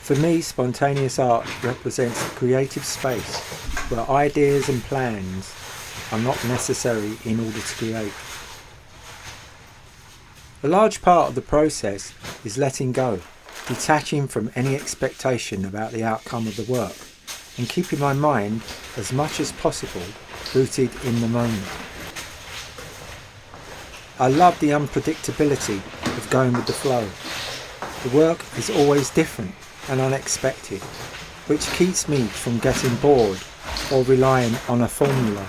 For me, spontaneous art represents a creative space where ideas and plans are not necessary in order to create. A large part of the process is letting go, detaching from any expectation about the outcome of the work, and keeping my mind as much as possible rooted in the moment. I love the unpredictability of going with the flow. The work is always different and unexpected, which keeps me from getting bored or relying on a formula.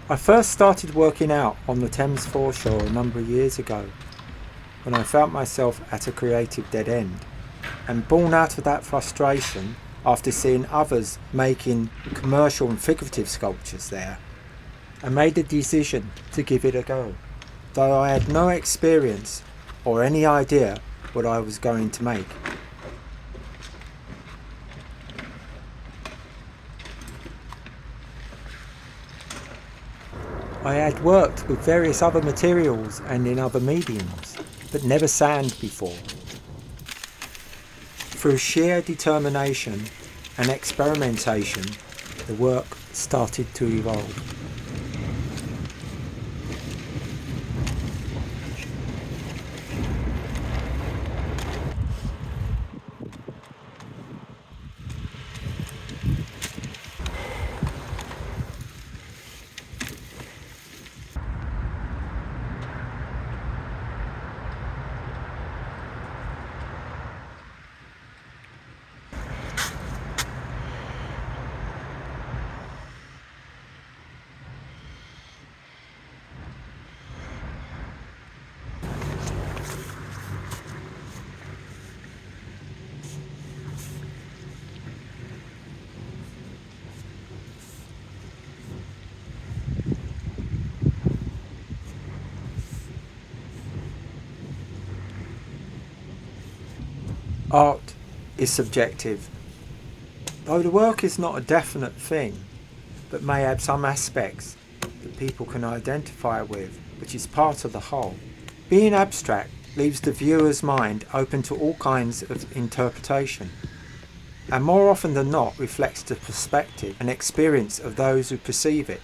I first started working out on the Thames Foreshore a number of years ago, when I felt myself at a creative dead end, and born out of that frustration after seeing others making commercial and figurative sculptures there, I made the decision to give it a go, though I had no experience or any idea what I was going to make. I had worked with various other materials and in other mediums, but never sand before. Through sheer determination and experimentation, the work started to evolve. Art is subjective. Though the work is not a definite thing, but may have some aspects that people can identify with, which is part of the whole. Being abstract leaves the viewer's mind open to all kinds of interpretation, and more often than not reflects the perspective and experience of those who perceive it.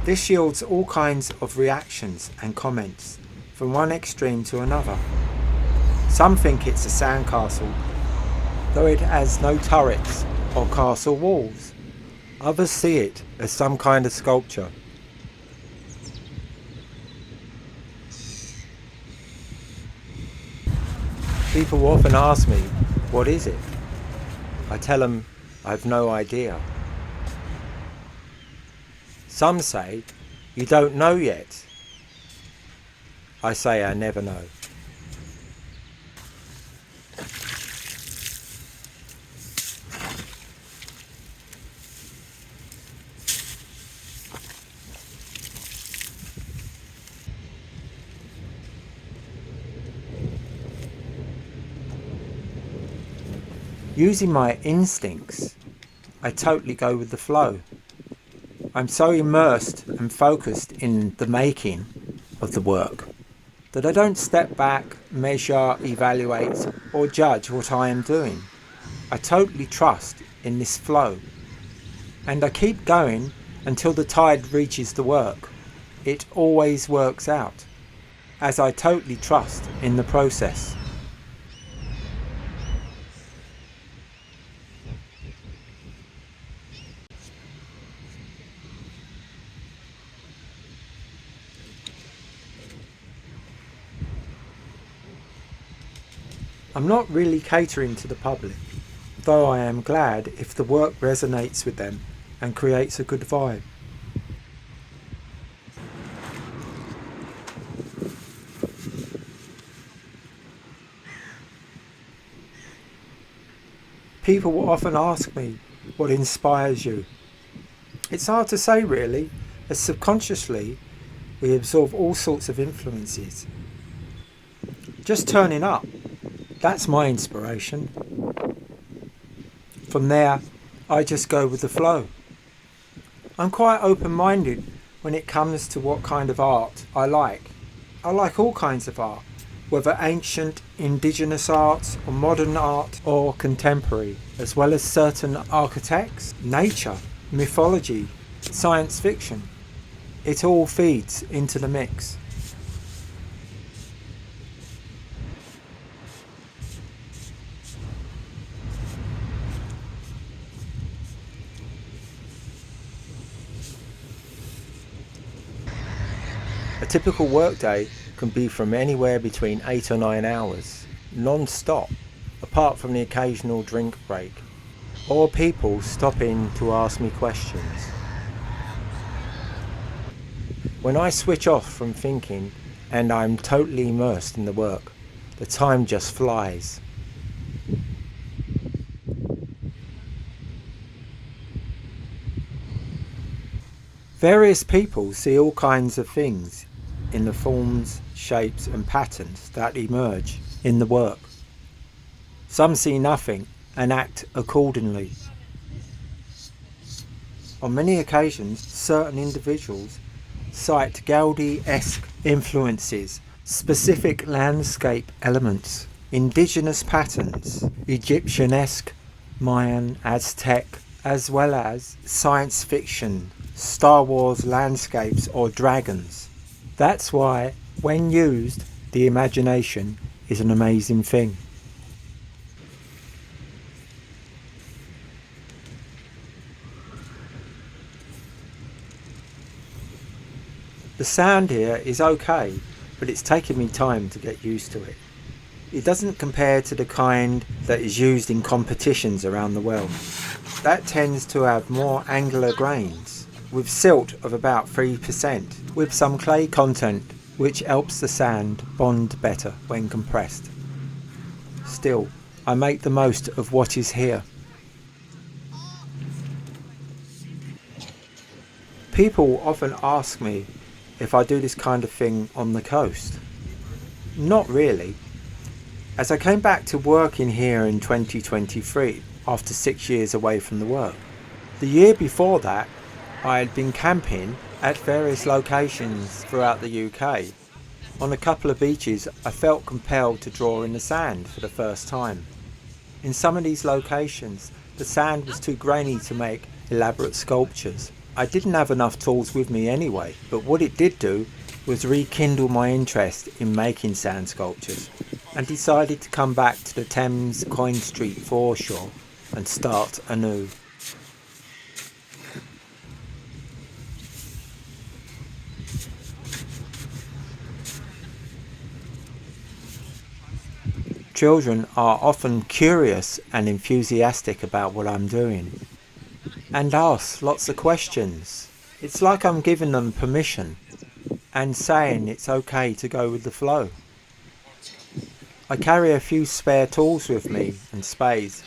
This yields all kinds of reactions and comments, from one extreme to another. Some think it's a sandcastle, though it has no turrets or castle walls. Others see it as some kind of sculpture. People often ask me, what is it? I tell them I've no idea. Some say, you don't know yet. I say I never know. Using my instincts, I totally go with the flow. I'm so immersed and focused in the making of the work that I don't step back, measure, evaluate or judge what I am doing. I totally trust in this flow, and I keep going until the tide reaches the work. It always works out, as I totally trust in the process. I'm not really catering to the public, though I am glad if the work resonates with them and creates a good vibe. People will often ask me, what inspires you? It's hard to say really, as subconsciously we absorb all sorts of influences. Just turning up That's my inspiration. From there, I just go with the flow. I'm quite open-minded when it comes to what kind of art I like. I like all kinds of art, whether ancient, indigenous art, or modern art, or contemporary, as well as certain architects, nature, mythology, science fiction. It all feeds into the mix. A typical workday can be from anywhere between 8 or 9 hours, non-stop, apart from the occasional drink break, or people stopping to ask me questions. When I switch off from thinking and I'm totally immersed in the work, the time just flies. Various people see all kinds of things in the forms, shapes and patterns that emerge in the work. Some see nothing and act accordingly. On many occasions, certain individuals cite Gaudi-esque influences, specific landscape elements, indigenous patterns, Egyptian-esque, Mayan, Aztec, as well as science fiction, Star Wars landscapes or dragons. That's why, when used, the imagination is an amazing thing. The sound here is okay, but it's taken me time to get used to it. It doesn't compare to the kind that is used in competitions around the world. That tends to have more angular grains, with silt of about 3%, with some clay content, which helps the sand bond better when compressed. Still, I make the most of what is here. People often ask me if I do this kind of thing on the coast. Not really. As I came back to working here in 2023, after 6 years away from the work. The year before that, I had been camping at various locations throughout the UK. On a couple of beaches, I felt compelled to draw in the sand for the first time. In some of these locations, the sand was too grainy to make elaborate sculptures. I didn't have enough tools with me anyway, but what it did do was rekindle my interest in making sand sculptures, and decided to come back to the Thames Foreshore and start anew. Children are often curious and enthusiastic about what I'm doing, and ask lots of questions. It's like I'm giving them permission and saying it's okay to go with the flow. I carry a few spare tools with me and spades.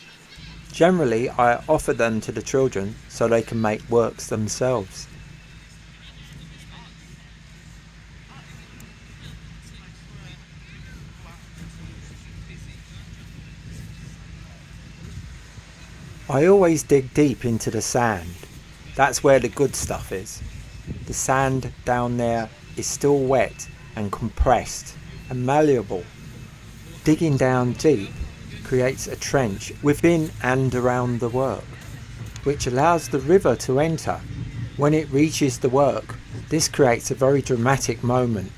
Generally, I offer them to the children so they can make works themselves. I always dig deep into the sand. That's where the good stuff is. The sand down there is still wet and compressed and malleable. Digging down deep creates a trench within and around the work, which allows the river to enter. When it reaches the work, this creates a very dramatic moment.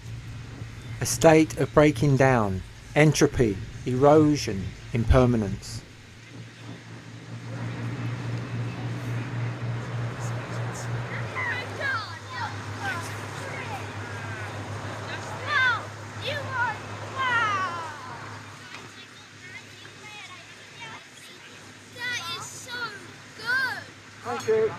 A state of breaking down, entropy, erosion, impermanence. Thank you.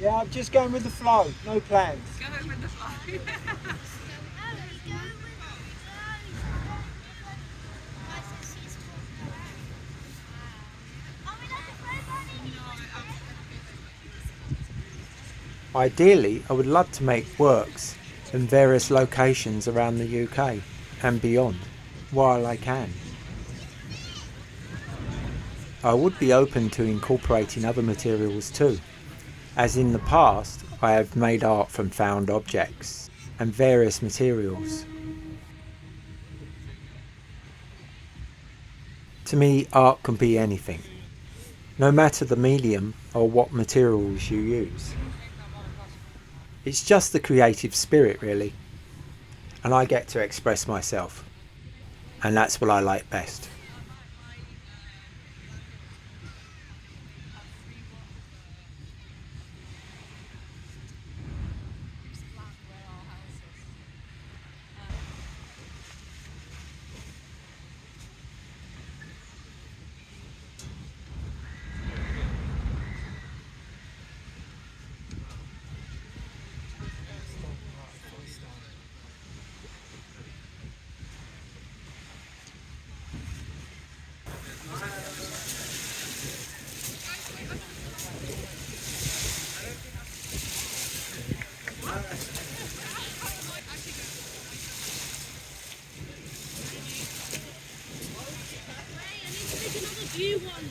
Yeah, I'm just going with the flow, no plans. Going with the flow. Ideally, I would love to make works in various locations around the UK and beyond, while I can. I would be open to incorporating other materials too, as in the past I have made art from found objects and various materials. To me, art can be anything, no matter the medium or what materials you use. It's just the creative spirit really, and I get to express myself, and that's what I like best. I need to make another view one.